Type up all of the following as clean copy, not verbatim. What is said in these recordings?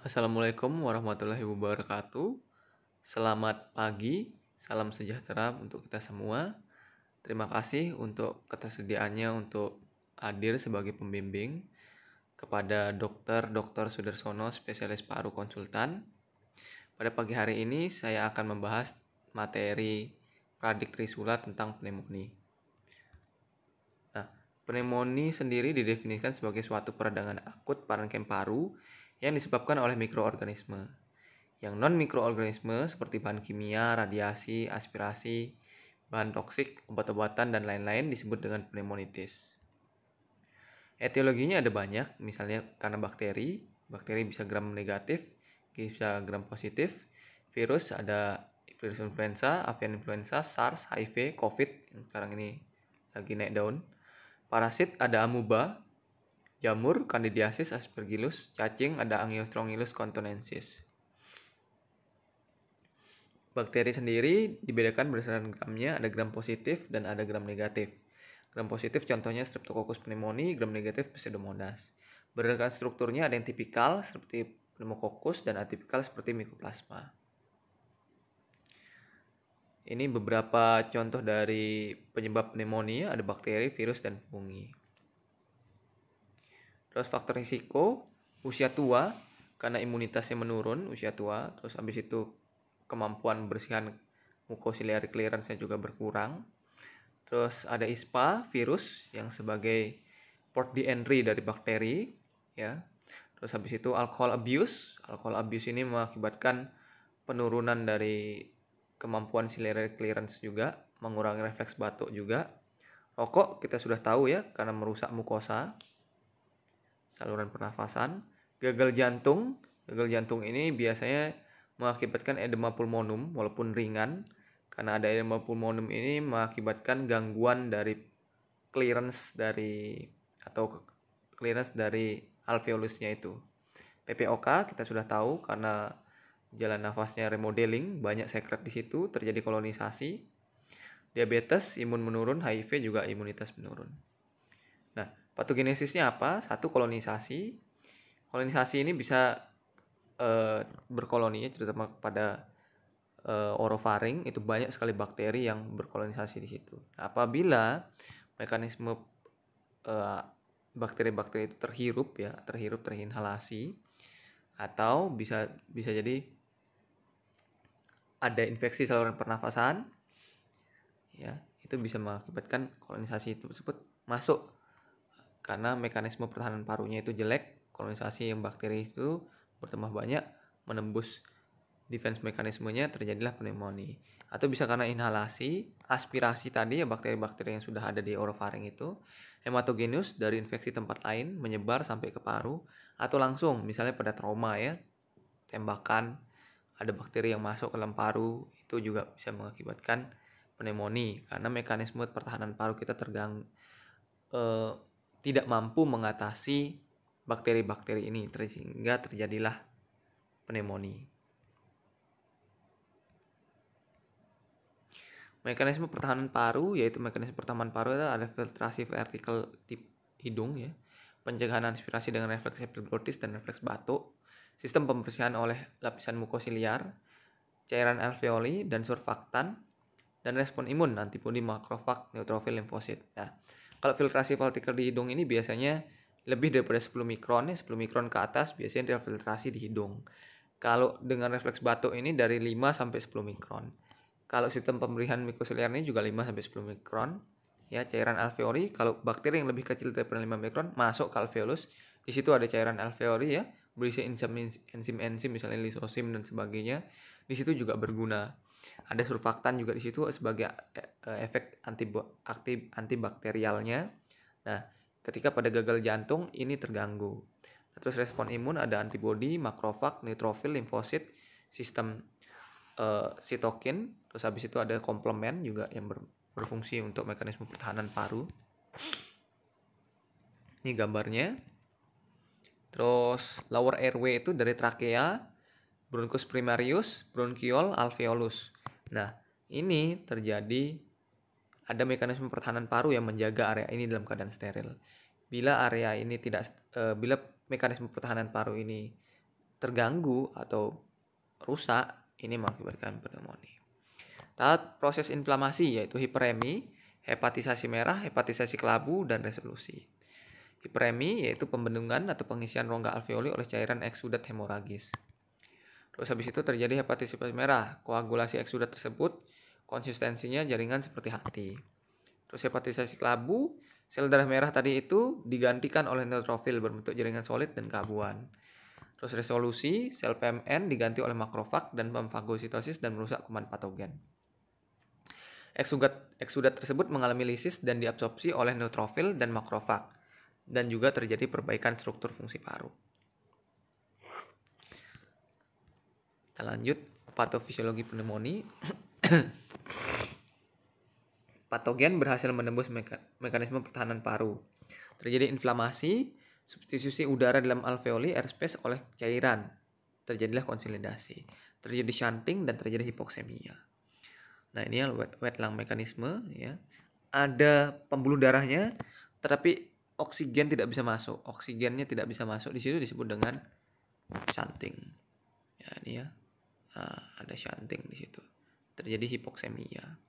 Assalamualaikum warahmatullahi wabarakatuh. Selamat pagi, salam sejahtera untuk kita semua. Terima kasih untuk ketersediaannya untuk hadir sebagai pembimbing kepada Dr. Sudarsono, spesialis paru konsultan. Pada pagi hari ini saya akan membahas materi Pradik Trisula tentang pneumonia. Nah, pneumonia sendiri didefinisikan sebagai suatu peradangan akut parenkim paru yang disebabkan oleh mikroorganisme. Yang non-mikroorganisme seperti bahan kimia, radiasi, aspirasi, bahan toksik, obat-obatan, dan lain-lain disebut dengan pneumonitis. Etiologinya ada banyak, misalnya karena bakteri bisa gram negatif, bisa gram positif. Virus ada virus influenza, avian influenza, SARS, HIV, COVID, yang sekarang ini lagi naik daun. Parasit ada amuba, jamur, candidiasis, aspergillus, cacing ada Angiostrongyllus contonensis. Bakteri sendiri dibedakan berdasarkan gramnya, ada gram positif dan ada gram negatif. Gram positif contohnya Streptococcus pneumoniae, gram negatif Pseudomonas. Berdasarkan strukturnya ada yang tipikal seperti Pneumococcus dan atipikal seperti Mycoplasma. Ini beberapa contoh dari penyebab pneumonia, ada bakteri, virus, dan fungi. Terus faktor risiko, usia tua, karena imunitasnya menurun usia tua, terus habis itu kemampuan bersihan mucociliary clearance-nya juga berkurang. Terus ada ISPA, virus yang sebagai port de entry dari bakteri, ya. Terus habis itu alcohol abuse. Alcohol abuse ini mengakibatkan penurunan dari kemampuan ciliary clearance juga, mengurangi refleks batuk juga. Rokok kita sudah tahu ya, karena merusak mukosa, saluran pernafasan. Gagal jantung ini biasanya mengakibatkan edema pulmonum walaupun ringan, karena ada edema pulmonum ini mengakibatkan gangguan dari clearance dari alveolusnya itu. PPOK kita sudah tahu karena jalan nafasnya remodeling, banyak sekret di situ, terjadi kolonisasi. Diabetes, imun menurun, HIV juga imunitas menurun. Nah, patogenesisnya apa? Satu, kolonisasi. Kolonisasi ini bisa berkoloni, terutama pada orofaring, itu banyak sekali bakteri yang berkolonisasi di situ. Nah, apabila mekanisme bakteri-bakteri itu terinhalasi, atau bisa jadi ada infeksi saluran pernafasan, ya, itu bisa mengakibatkan kolonisasi tersebut masuk. Karena mekanisme pertahanan parunya itu jelek, kolonisasi yang bakteri itu bertambah banyak, menembus defense mekanismenya, terjadilah pneumonia. Atau bisa karena inhalasi, aspirasi tadi ya, bakteri-bakteri yang sudah ada di orofaring itu, hematogenus dari infeksi tempat lain menyebar sampai ke paru, atau langsung misalnya pada trauma ya, tembakan, ada bakteri yang masuk ke dalam paru, itu juga bisa mengakibatkan pneumonia karena mekanisme pertahanan paru kita tidak mampu mengatasi bakteri-bakteri ini, sehingga terjadilah pneumonia. Mekanisme pertahanan paru, yaitu mekanisme pertahanan paru itu ada filtrasi vertikal di hidung ya, pencegahan aspirasi dengan refleks epiglottis dan refleks batuk, sistem pembersihan oleh lapisan mukosiliar, cairan alveoli dan surfaktan, dan respon imun antibodi makrofag, neutrofil, limfosit. Nah, kalau filtrasi vertikal di hidung ini biasanya lebih daripada 10 mikron ya, 10 mikron ke atas biasanya terfiltrasi di hidung. Kalau dengan refleks batuk ini dari 5 sampai 10 mikron. Kalau sistem pemberian mikosiliar ini juga 5 sampai 10 mikron. Ya, cairan alveoli kalau bakteri yang lebih kecil daripada 5 mikron masuk ke alveolus. Di situ ada cairan alveoli ya, berisi enzim-enzim misalnya lisosim dan sebagainya. Di situ juga berguna. Ada surfaktan juga di situ sebagai efek antibakterialnya. Nah, ketika pada gagal jantung ini terganggu. Terus respon imun ada antibodi, makrofag, neutrofil, limfosit, sistem sitokin. Terus habis itu ada komplement juga yang berfungsi untuk mekanisme pertahanan paru. Ini gambarnya. Terus lower airway itu dari trakea, bronchus primarius, bronchiol, alveolus. Nah, ini terjadi ada mekanisme pertahanan paru yang menjaga area ini dalam keadaan steril. Bila mekanisme pertahanan paru ini terganggu atau rusak, ini mengakibatkan pneumonia. Tahap proses inflamasi yaitu hiperemi, hepatisasi merah, hepatisasi kelabu, dan resolusi. Hiperemi yaitu pembendungan atau pengisian rongga alveoli oleh cairan eksudat hemoragis. Terus habis itu terjadi hepatisasi merah, koagulasi eksudat tersebut konsistensinya jaringan seperti hati. Terus hepatisasi kelabu, sel darah merah tadi itu digantikan oleh neutrofil berbentuk jaringan solid dan keabuan. Terus resolusi, sel PMN diganti oleh makrofag dan pemfagositosis dan merusak kuman patogen. Eksudat tersebut mengalami lisis dan diabsorpsi oleh neutrofil dan makrofag, dan juga terjadi perbaikan struktur fungsi paru. Kita lanjut, patofisiologi pneumonia. Patogen berhasil menembus mekanisme pertahanan paru. Terjadi inflamasi, substitusi udara dalam alveoli airspace oleh cairan. Terjadilah konsolidasi. Terjadi shunting dan terjadi hipoksemia. Nah, ini yang wet lung mekanisme ya. Ada pembuluh darahnya, tetapi oksigen tidak bisa masuk. Oksigennya tidak bisa masuk. Di situ disebut dengan shunting. Ya, ini ya. Nah, ada shunting di situ. Terjadi hipoksemia.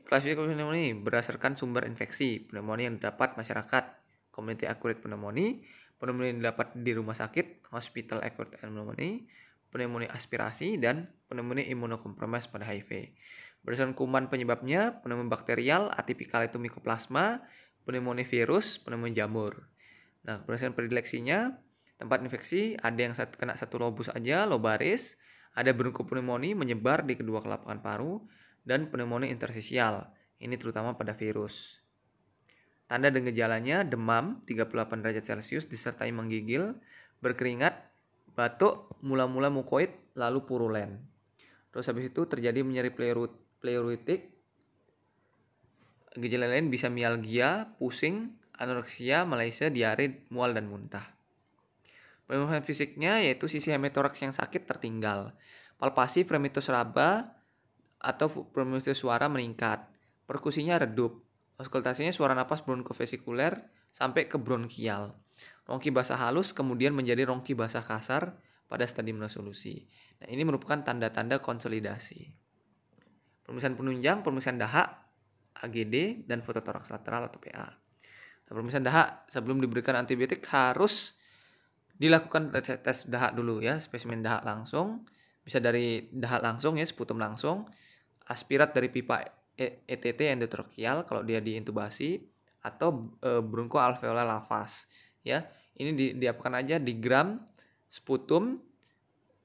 Klasifikasi pneumonia berdasarkan sumber infeksi. Pneumonia yang didapat masyarakat, community acquired pneumonia, pneumonia yang didapat di rumah sakit, hospital acquired pneumonia, pneumonia aspirasi, dan pneumonia imunokompromis pada HIV. Berdasarkan kuman penyebabnya, pneumonia bakterial, atipikal itu mycoplasma, pneumonia virus, pneumonia jamur. Nah, berdasarkan predileksinya, tempat infeksi ada yang kena satu lobus aja, lobaris, ada bronkopneumonia menyebar di kedua kelapakan paru, dan pneumonia intersisial. Ini terutama pada virus. Tanda dan gejalanya demam 38 derajat Celcius disertai menggigil, berkeringat, batuk, mula-mula mukoid, lalu purulen. Terus habis itu terjadi nyeri pleuritik. Gejala lain bisa mialgia, pusing, anoreksia, malaise, diare, mual, dan muntah. Penyebab fisiknya yaitu sisi hemitoraks yang sakit tertinggal. Palpasi fremitus raba atau fremitus suara meningkat. Perkusinya redup. Auskultasinya suara napas bronkofesikuler sampai ke bronkial. Rongki basah halus kemudian menjadi rongki basah kasar pada stadium resolusi. Nah, ini merupakan tanda-tanda konsolidasi. Pemeriksaan penunjang, pemeriksaan dahak, AGD, dan fototoraks lateral atau PA. Nah, pemeriksaan dahak sebelum diberikan antibiotik harus dilakukan tes dahak dulu ya, spesimen dahak langsung, bisa dari dahak langsung ya, sputum langsung, aspirat dari pipa ETT endotracheal kalau dia diintubasi, atau bronchoalveolar lavas ya. Ini diapakan aja di gram, sputum,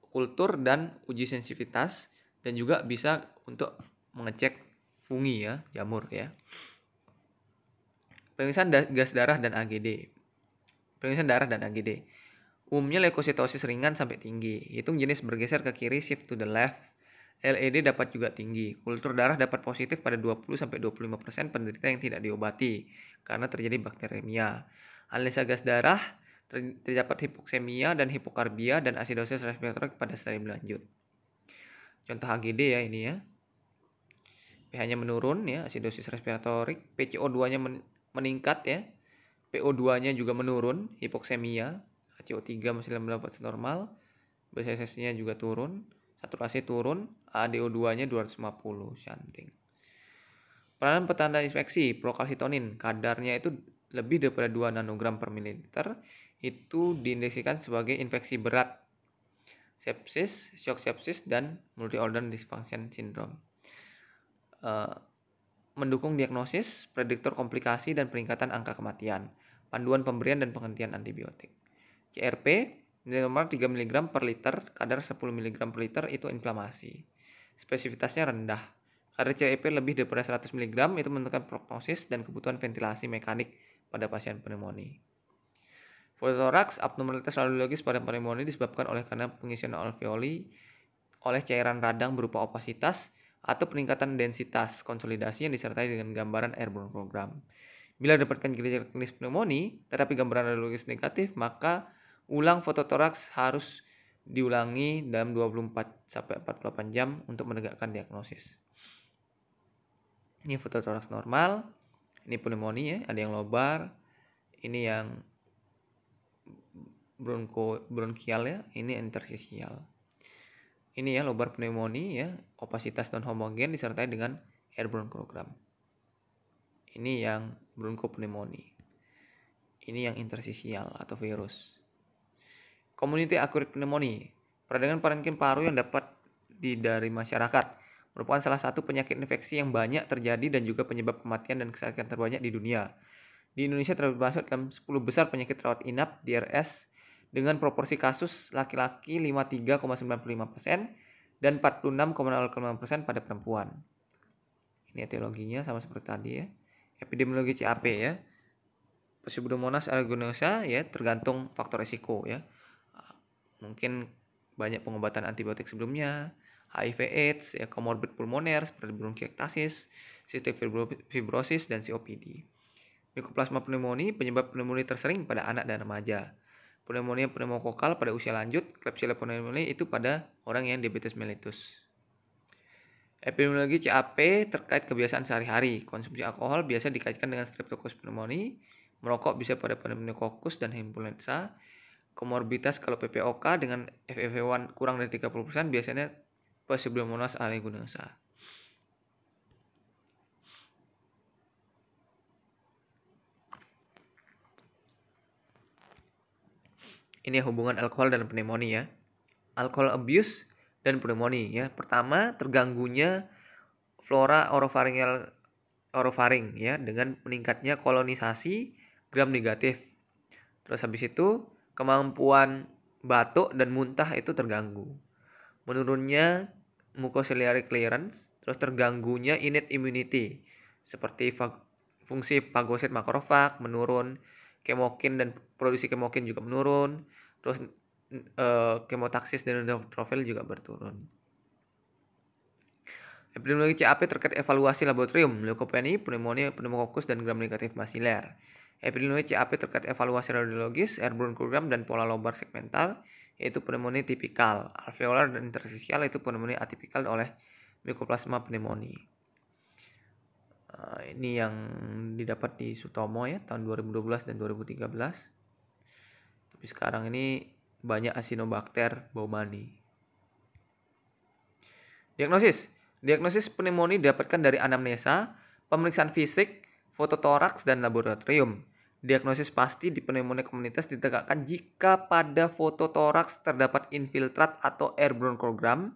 kultur, dan uji sensitivitas, dan juga bisa untuk mengecek fungi ya, jamur ya. Pemeriksaan gas darah dan AGD. Pemeriksaan darah dan AGD. Umumnya leukositosis ringan sampai tinggi. Hitung jenis bergeser ke kiri, shift to the left. LED dapat juga tinggi. Kultur darah dapat positif pada 20-25% penderita yang tidak diobati karena terjadi bakteremia. Analisa gas darah terdapat hipoksemia dan hipokarbia dan asidosis respiratorik pada stadium lanjut. Contoh AGD ya ini ya. pH-nya menurun ya, asidosis respiratorik, PCO2-nya meningkat ya. PO2-nya juga menurun, hipoksemia. HCO3 masih dalam batas normal, BCSS-nya juga turun, saturasi turun, ADO2-nya 250, shunting. Peranan petanda infeksi, prokalsitonin, kadarnya itu lebih daripada 2 nanogram per mililiter, itu diindeksikan sebagai infeksi berat, sepsis, shock sepsis, dan multi-organ dysfunction syndrome. Mendukung diagnosis, prediktor komplikasi, dan peningkatan angka kematian, panduan pemberian dan penghentian antibiotik. CRP normal 3 mg per liter, kadar 10 mg per liter itu inflamasi. Spesifitasnya rendah. Kadar CRP lebih daripada 100 mg itu menentukan prognosis dan kebutuhan ventilasi mekanik pada pasien pneumonia. Fototoraks, abnormalitas radiologis pada pneumonia disebabkan oleh karena pengisian alveoli oleh cairan radang berupa opasitas atau peningkatan densitas konsolidasi yang disertai dengan gambaran airborne program. Bila dapatkan gejala klinis pneumonia tetapi gambaran radiologis negatif, maka ulang fototoraks harus diulangi dalam 24-48 jam untuk menegakkan diagnosis. Ini fototoraks normal, ini pneumonia ya, ada yang lobar, ini yang bronkial ya, ini interstisial. Ini ya lobar pneumonia ya, opasitas non homogen disertai dengan air bronchogram. Ini yang bronkopneumonia. Ini yang interstisial atau virus. Community acquired pneumonia, peradangan parenkim paru yang dapat dari masyarakat, merupakan salah satu penyakit infeksi yang banyak terjadi dan juga penyebab kematian dan kesakitan terbanyak di dunia. Di Indonesia termasuk dalam 10 besar penyakit rawat inap DRS dengan proporsi kasus laki-laki 53,95% dan 46,05% pada perempuan. Ini etiologinya sama seperti tadi ya. Epidemiologi CAP ya. Pseudomonas aeruginosa ya, tergantung faktor resiko ya. Mungkin banyak pengobatan antibiotik sebelumnya, HIV/AIDS, ya, komorbid pulmoner seperti bronkiektasis, cystic fibrosis, dan COPD. Mycoplasma pneumonia, penyebab pneumonia tersering pada anak dan remaja. Pneumonia pneumokokal pada usia lanjut, Klebsiella pneumoniae itu pada orang yang diabetes mellitus. Epidemiologi CAP terkait kebiasaan sehari-hari. Konsumsi alkohol biasa dikaitkan dengan Streptococcus pneumoniae, merokok bisa pada pneumococcus dan influenza. Komorbiditas kalau PPOK dengan FEV1 kurang dari 30% biasanya Pseudomonas aeruginosa. Ini hubungan alkohol dan pneumonia ya. Alcohol abuse dan pneumonia ya. Pertama, terganggunya flora orofaring ya dengan meningkatnya kolonisasi gram negatif. Terus habis itu kemampuan batuk dan muntah itu terganggu. Menurunnya mucociliary clearance, terus terganggunya innate immunity seperti fungsi fagosit makrofag menurun, kemokin dan produksi kemokin juga menurun, terus kemotaksis dan neutrofil juga berturun. Epidemiologi CAP terkait evaluasi laboratorium, leukopenia, pneumonia, pneumococcus, dan gram negatif basiler. Epidemiologi CAP terkait evaluasi radiologis, air bronchogram, dan pola lobar segmental, yaitu pneumonia tipikal. Alveolar dan interstisial itu pneumonia atipikal oleh Mycoplasma pneumonia. Ini yang didapat di Sutomo ya, tahun 2012 dan 2013. Tapi sekarang ini banyak Acinetobacter baumannii. Diagnosis pneumonia didapatkan dari anamnesa, pemeriksaan fisik, fototoraks, dan laboratorium. Diagnosis pasti di pneumonia komunitas ditegakkan jika pada fototoraks terdapat infiltrat atau air bronchogram,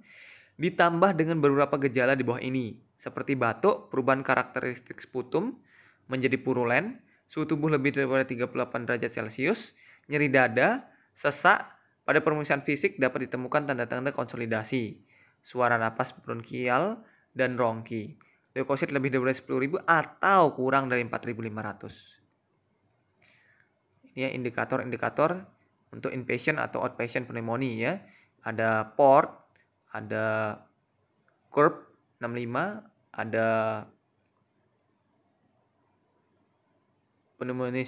ditambah dengan beberapa gejala di bawah ini, seperti batuk, perubahan karakteristik sputum menjadi purulen, suhu tubuh lebih daripada 38 derajat Celcius, nyeri dada, sesak. Pada pemeriksaan fisik dapat ditemukan tanda-tanda konsolidasi, suara napas bronkial, dan rongki. Leukosit lebih dari 10.000 atau kurang dari 4.500. Ini ya indikator-indikator untuk inpatient atau outpatient pneumonia ya. Ada port, ada curve 65, ada pneumonia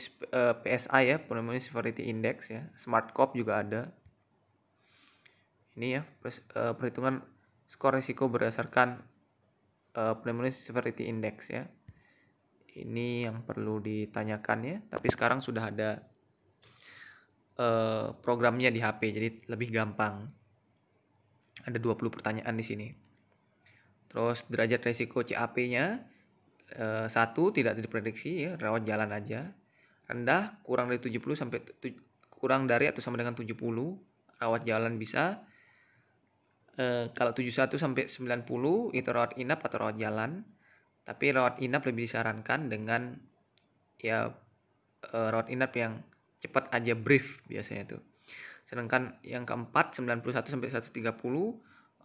PSI ya, pneumonia severity index ya, SmartCoP juga ada. Ini ya perhitungan skor risiko berdasarkan pneumonia severity index ya. Ini yang perlu ditanyakan ya, tapi sekarang sudah ada programnya di HP, jadi lebih gampang. Ada 20 pertanyaan di sini. Terus derajat risiko CAP-nya 1 tidak diprediksi ya, rawat jalan aja. Rendah kurang dari 70 sampai kurang dari atau sama dengan 70, rawat jalan bisa. Kalau 71 sampai 90 itu rawat inap atau rawat jalan. Tapi rawat inap lebih disarankan dengan ya rawat inap yang cepat aja brief biasanya tuh. Sedangkan yang keempat 91 sampai 130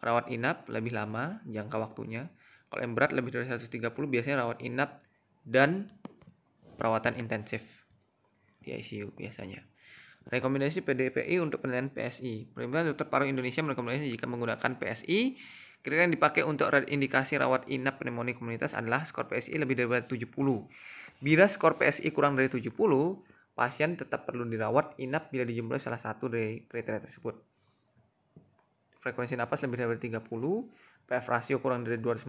rawat inap lebih lama jangka waktunya. Kalau yang berat lebih dari 130 biasanya rawat inap dan perawatan intensif di ICU biasanya. Rekomendasi PDPI untuk penilaian PSI. Perhimpunan Dokter Paru Indonesia merekomendasikan jika menggunakan PSI, kriteria yang dipakai untuk indikasi rawat inap pneumonia komunitas adalah skor PSI lebih dari 70. Bila skor PSI kurang dari 70, pasien tetap perlu dirawat inap bila dijumpai salah satu dari kriteria tersebut. Frekuensi napas lebih dari 30, PF rasio kurang dari 250,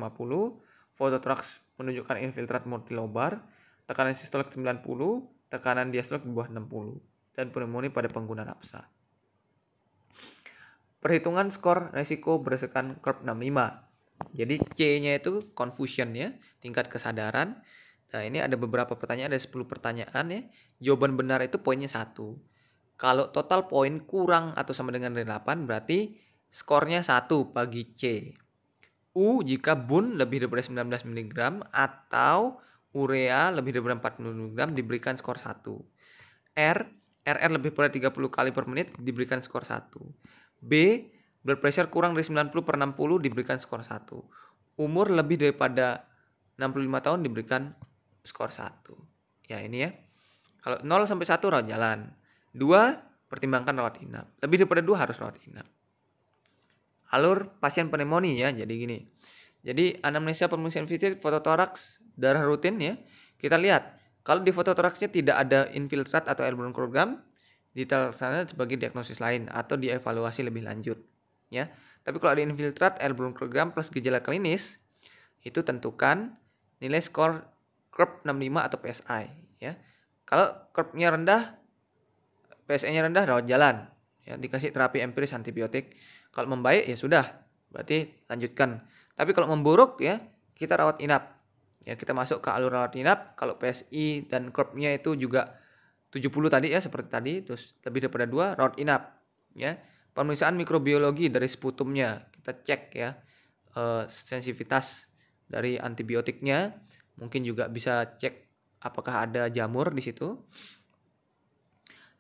fototoraks menunjukkan infiltrat multilobar, tekanan sistolik 90, tekanan diastolik di bawah 60. dan pneumonia pada pengguna nafsa. Perhitungan skor resiko berdasarkan curve 65. Jadi C-nya itu confusion ya, tingkat kesadaran. Nah, ini ada beberapa pertanyaan, ada 10 pertanyaan ya. Jawaban benar itu poinnya 1. Kalau total poin kurang atau sama dengan dari 8, berarti skornya 1 bagi C. U jika Bun lebih daripada 19 mg atau urea lebih daripada 40 mg diberikan skor 1. RR lebih daripada 30 kali per menit diberikan skor 1. B, blood pressure kurang dari 90/60 diberikan skor 1. Umur lebih daripada 65 tahun diberikan skor 1. Ya ini ya. Kalau 0 sampai 1 rawat jalan. 2, pertimbangkan rawat inap. Lebih daripada 2 harus rawat inap. Alur pasien pneumonia ya, jadi gini. Jadi anamnesa pemeriksaan fisik fototoraks darah rutin ya. Kita lihat, kalau di fototoraksnya tidak ada infiltrat atau airborne program, dilaksanakan sebagai diagnosis lain atau dievaluasi lebih lanjut ya. Tapi kalau ada infiltrat, airborne program plus gejala klinis, itu tentukan nilai skor curve 65 atau PSI ya. Kalau curve-nya rendah, PSI-nya rendah, rawat jalan ya, dikasih terapi empiris antibiotik. Kalau membaik ya sudah, berarti lanjutkan. Tapi kalau memburuk ya, kita rawat inap. Ya, kita masuk ke alur rawat inap. Kalau PSI dan curve-nya itu juga 70 tadi ya, seperti tadi, terus lebih daripada 2 rawat inap ya. Pemeriksaan mikrobiologi dari sputumnya, kita cek ya sensitivitas dari antibiotiknya, mungkin juga bisa cek apakah ada jamur di situ.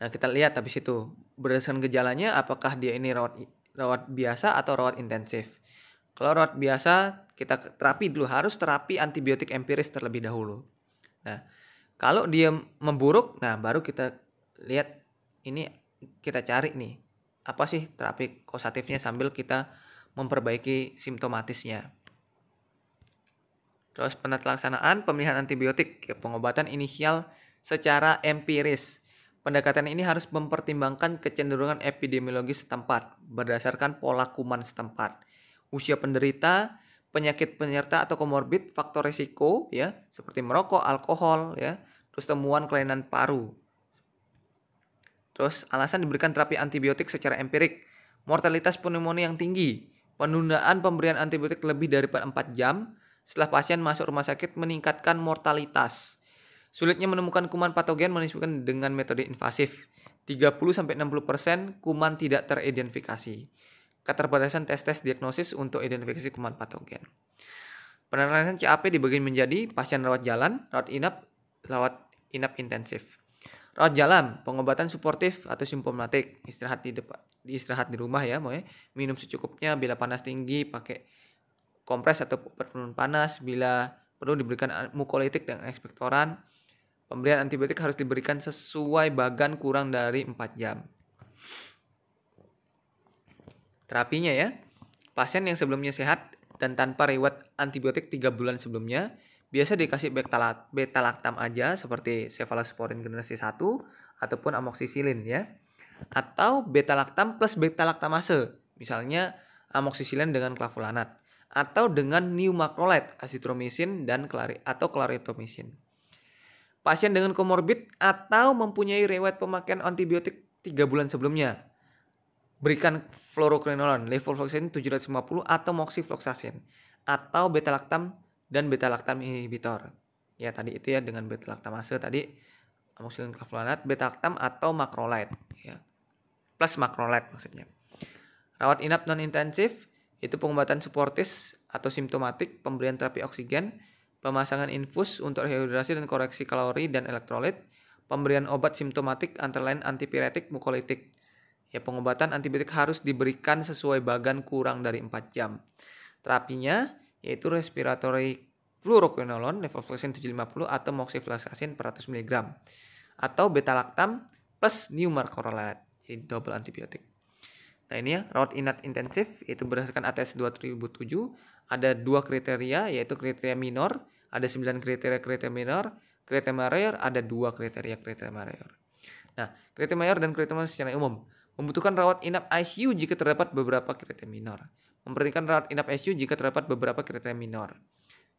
Nah, kita lihat habis itu berdasarkan gejalanya apakah dia ini rawat biasa atau rawat intensif. Kalau rawat biasa, kita terapi dulu, harus terapi antibiotik empiris terlebih dahulu. Nah, kalau dia memburuk, nah baru kita lihat, ini kita cari nih, apa sih terapi kausatifnya sambil kita memperbaiki simptomatisnya. Terus penelaksanaan pemilihan antibiotik, ya, pengobatan inisial secara empiris. Pendekatan ini harus mempertimbangkan kecenderungan epidemiologis setempat berdasarkan pola kuman setempat, usia penderita, penyakit penyerta atau komorbid, faktor risiko ya, seperti merokok, alkohol ya, terus temuan kelainan paru. Terus alasan diberikan terapi antibiotik secara empirik, mortalitas pneumonia yang tinggi, penundaan pemberian antibiotik lebih daripada 4 jam setelah pasien masuk rumah sakit meningkatkan mortalitas. Sulitnya menemukan kuman patogen menunjukkan dengan metode invasif. 30-60% kuman tidak teridentifikasi. Keterbatasan tes diagnosis untuk identifikasi kuman patogen. Penelitian CAP dibagi menjadi pasien rawat jalan, rawat inap intensif. Rawat jalan, pengobatan suportif atau simptomatik, istirahat di rumah ya, minum secukupnya, bila panas tinggi pakai kompres atau penurun panas, bila perlu diberikan mukolitik dan ekspektoran. Pemberian antibiotik harus diberikan sesuai bagan kurang dari 4 jam. Terapinya ya, pasien yang sebelumnya sehat dan tanpa riwayat antibiotik 3 bulan sebelumnya, biasa dikasih beta-lactam aja seperti cefalosporin generasi 1 ataupun amoxicillin ya. Atau beta-lactam plus beta-lactamase, misalnya amoxicillin dengan clavulanat atau dengan new macrolide, azithromycin dan clarithromycin. Pasien dengan komorbid atau mempunyai riwayat pemakaian antibiotik 3 bulan sebelumnya, berikan fluoroquinolone, levofloxacin 750 atau moxifloxacin atau beta-lactam dan beta-lactam inhibitor. Ya tadi itu ya, dengan beta-lactamase tadi amoxicillin clavulanat, beta-lactam atau macrolide ya. Plus macrolide maksudnya. Rawat inap non intensif itu pengobatan suportif atau simptomatik, pemberian terapi oksigen, pemasangan infus untuk rehidrasi dan koreksi kalori dan elektrolit, pemberian obat simptomatik antara lain antipiretik, mukolitik. Ya, pengobatan antibiotik harus diberikan sesuai bagan kurang dari 4 jam. Terapinya yaitu respiratory fluoroquinolone, levofloxacin 750 atau moxifloxacin 400 mg atau beta-lactam plus new macrolide, jadi double antibiotik. Nah ini ya, rawat inap intensif itu berdasarkan ATS 2007 ada 2 kriteria, yaitu kriteria minor, ada 9 kriteria minor, kriteria mayor ada 2 kriteria mayor. Nah, kriteria mayor dan kriteria minor secara umum membutuhkan rawat inap ICU jika terdapat beberapa kriteria minor. Memperlukan rawat inap ICU jika terdapat beberapa kriteria minor.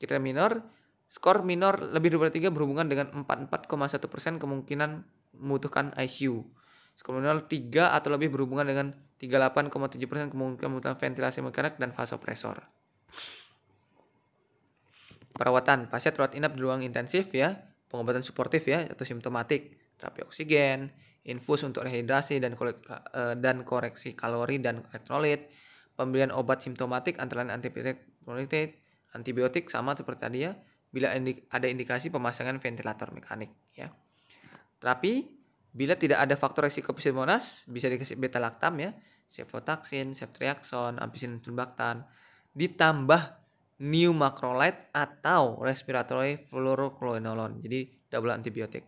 Kriteria minor, skor minor lebih dari 3 berhubungan dengan 44,1% kemungkinan membutuhkan ICU. Skor 3 atau lebih berhubungan dengan 38,7% kemungkinan ventilasi mekanik dan vasopresor. Perawatan, pasien rawat inap di ruang intensif ya, pengobatan suportif ya atau simptomatik, terapi oksigen, infus untuk rehidrasi dan koreksi kalori dan elektrolit, pemberian obat simptomatik antara lain antibiotik sama seperti tadi ya, bila ada indikasi pemasangan ventilator mekanik ya. Terapi, bila tidak ada faktor resiko pseudomonas, bisa dikasih beta lactam ya, cefotaxime, ceftriaxone, ampicillin sulbactam, ditambah new macrolide atau respiratory fluoroquinolone. Jadi double antibiotik.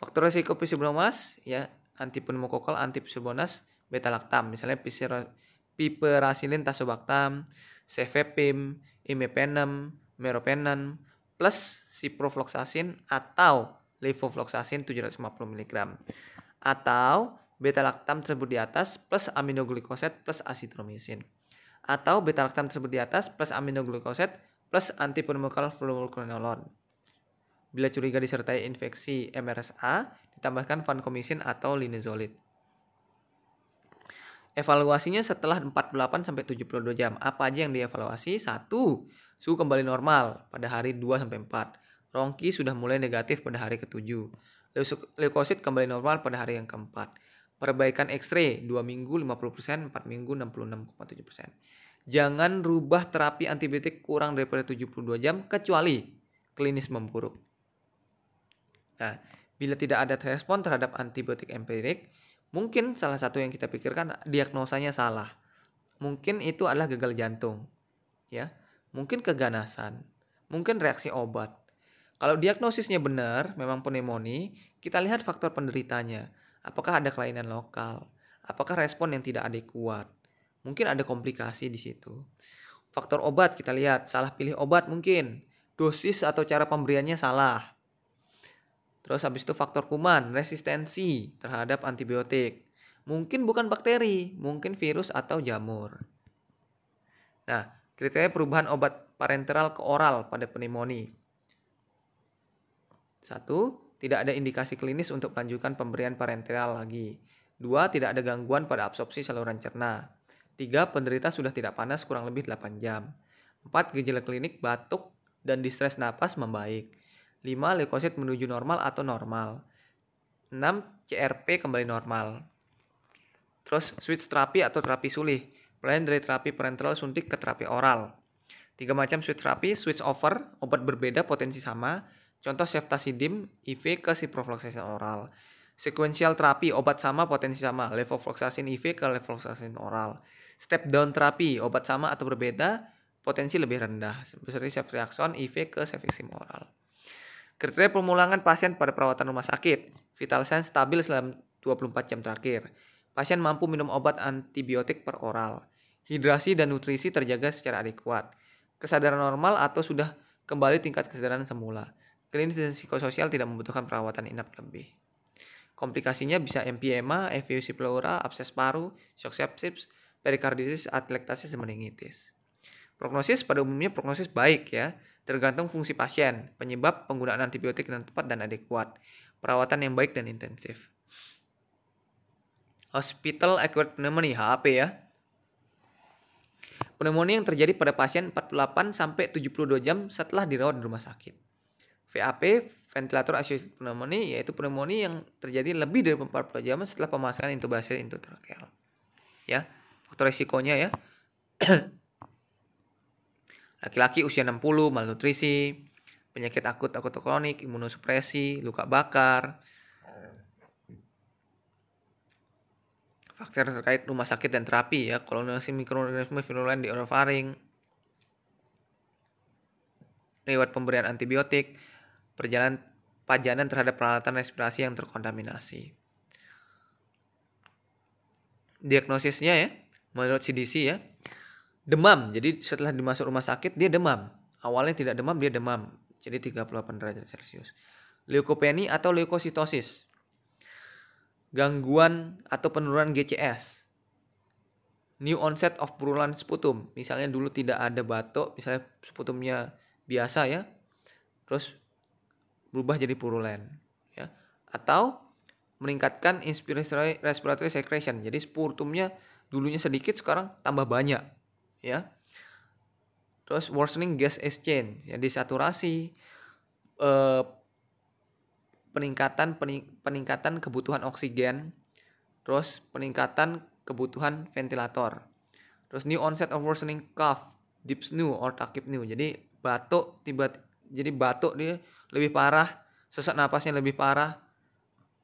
Faktor resiko pseudomonas ya, antipneumokokal, antipseudomonas, beta lactam, misalnya piperacillin tazobactam, cefepime, imipenem, meropenem plus ciprofloxacin atau levofloxacin 750 mg atau beta lactam tersebut di atas plus aminoglukosid plus azithromycin atau beta lactam tersebut di atas plus aminoglukosid plus antipneumokokal fluoroquinolone. Bila curiga disertai infeksi MRSA, ditambahkan vancomycin atau linezolid. Evaluasinya setelah 48 sampai 72 jam. Apa aja yang dievaluasi? 1. Suhu kembali normal pada hari 2 sampai 4. Rongki sudah mulai negatif pada hari ke-7. Leukosit kembali normal pada hari yang ke-4. Perbaikan X-ray 2 minggu 50%, 4 minggu 66,7%. Jangan rubah terapi antibiotik kurang daripada 72 jam kecuali klinis memburuk. Nah, bila tidak ada respon terhadap antibiotik empirik, mungkin salah satu yang kita pikirkan diagnosanya salah. Mungkin itu adalah gagal jantung, ya. Mungkin keganasan, mungkin reaksi obat. Kalau diagnosisnya benar, memang pneumonia, kita lihat faktor penderitanya. Apakah ada kelainan lokal? Apakah respon yang tidak adekuat? Mungkin ada komplikasi di situ. Faktor obat kita lihat, salah pilih obat mungkin. Dosis atau cara pemberiannya salah. Terus habis itu faktor kuman, resistensi terhadap antibiotik. Mungkin bukan bakteri, mungkin virus atau jamur. Nah, kriteria perubahan obat parenteral ke oral pada pneumonia. 1. Tidak ada indikasi klinis untuk melanjutkan pemberian parenteral lagi. 2. Tidak ada gangguan pada absorpsi saluran cerna. 3. Penderita sudah tidak panas kurang lebih 8 jam. 4. Gejala klinik batuk dan distres napas membaik. 5. Leukosit menuju normal atau normal. 6. CRP kembali normal. Terus switch terapi atau terapi sulih. Pelayan dari terapi parenteral suntik ke terapi oral. 3 macam switch terapi, switch over, obat berbeda potensi sama. Contoh ceftazidime IV ke ciprofloxacin oral. Sequential terapi, obat sama potensi sama. Levofloxacin IV ke levofloxacin oral. Step down terapi, obat sama atau berbeda, potensi lebih rendah. Seperti ceftriaxone IV ke cefixime oral. Kriteria pemulangan pasien pada perawatan rumah sakit. Vital sign stabil selama 24 jam terakhir. Pasien mampu minum obat antibiotik per oral. Hidrasi dan nutrisi terjaga secara adekuat. Kesadaran normal atau sudah kembali tingkat kesadaran semula. Klinis dan psikososial tidak membutuhkan perawatan inap lebih. Komplikasinya bisa emphysema, effusi pleura, abses paru, shock sepsis, perikarditis, atelektasis, dan meningitis. Prognosis pada umumnya prognosis baik ya, tergantung fungsi pasien, penyebab penggunaan antibiotik yang tepat dan adekuat, perawatan yang baik dan intensif. Hospital Acquired Pneumonia (HAP) ya. Pneumonia yang terjadi pada pasien 48 sampai 72 jam setelah dirawat di rumah sakit. VAP, ventilator associated pneumonia, yaitu pneumonia yang terjadi lebih dari 40 jam setelah pemasangan intubasi intratrakeal. Ya, faktor risikonya ya. Laki-laki usia 60, malnutrisi, penyakit akut atau kronik, imunosupresi, luka bakar. Faktor terkait rumah sakit dan terapi ya, koloniasi mikroorganisme virulen di orofaring, lewat pemberian antibiotik, pajanan terhadap peralatan respirasi yang terkontaminasi. Diagnosisnya ya, menurut CDC ya, demam. Jadi setelah dimasuk rumah sakit dia demam. Awalnya tidak demam, dia demam. Jadi 38 derajat Celcius. Leukopenia atau leukositosis. Gangguan atau penurunan GCS. New onset of purulent sputum. Misalnya dulu tidak ada batuk, misalnya sputumnya biasa ya. Terus berubah jadi purulen ya. Atau meningkatkan inspiratory respiratory secretion. Jadi sputumnya dulunya sedikit sekarang tambah banyak ya. Terus worsening gas exchange, jadi saturasi, peningkatan kebutuhan oksigen, terus peningkatan kebutuhan ventilator. Terus new onset of worsening cough, dyspnea or tachypnea. Jadi batuk dia lebih parah, sesak napasnya lebih parah.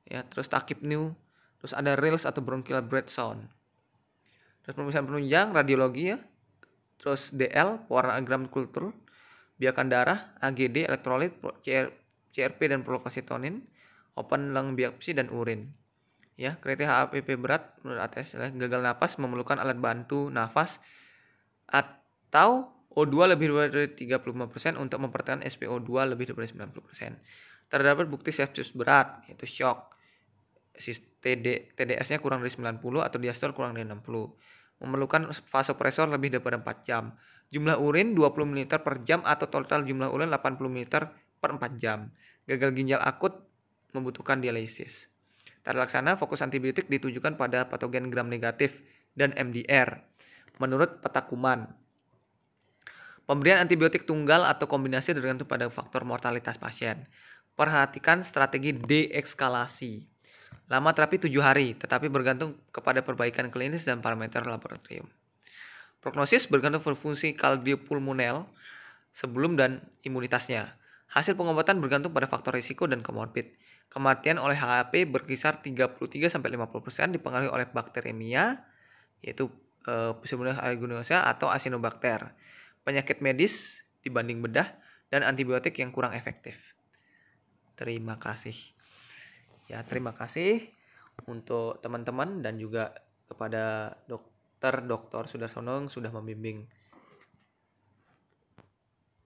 Ya, terus tachypnea, terus ada rales atau bronchial breath sound. Terus pemeriksaan penunjang radiologi ya. Terus DL, pewarnaan gram kultur, biakan darah, AGD, elektrolit, CRP dan procalcitonin, open lung biopsi dan urin. Ya, kriteria HAPP berat menurut ATS gagal napas, memerlukan alat bantu nafas atau O2 lebih dari 35% untuk mempertahankan SpO2 lebih dari 90%. Terdapat bukti sepsis berat yaitu shock. TDS-nya kurang dari 90 atau diastole kurang dari 60. Memerlukan vasopresor lebih daripada 4 jam. Jumlah urin 20 ml per jam atau total jumlah urin 80 ml per 4 jam. Gagal ginjal akut membutuhkan dialisis. Tata laksana fokus antibiotik ditujukan pada patogen gram negatif dan MDR. Menurut peta Kuman, pemberian antibiotik tunggal atau kombinasi tergantung pada faktor mortalitas pasien. Perhatikan strategi deeskalasi. Lama terapi 7 hari, tetapi bergantung kepada perbaikan klinis dan parameter laboratorium. Prognosis bergantung pada fungsi kardiopulmonal sebelum dan imunitasnya. Hasil pengobatan bergantung pada faktor risiko dan komorbid. Kematian oleh HAP berkisar 33-50% dipengaruhi oleh bakteremia, yaitu Pseudomonas aeruginosa atau Acinetobacter, penyakit medis dibanding bedah, dan antibiotik yang kurang efektif. Terima kasih. Ya, terima kasih untuk teman-teman dan juga kepada Dr. Sudarsono yang sudah membimbing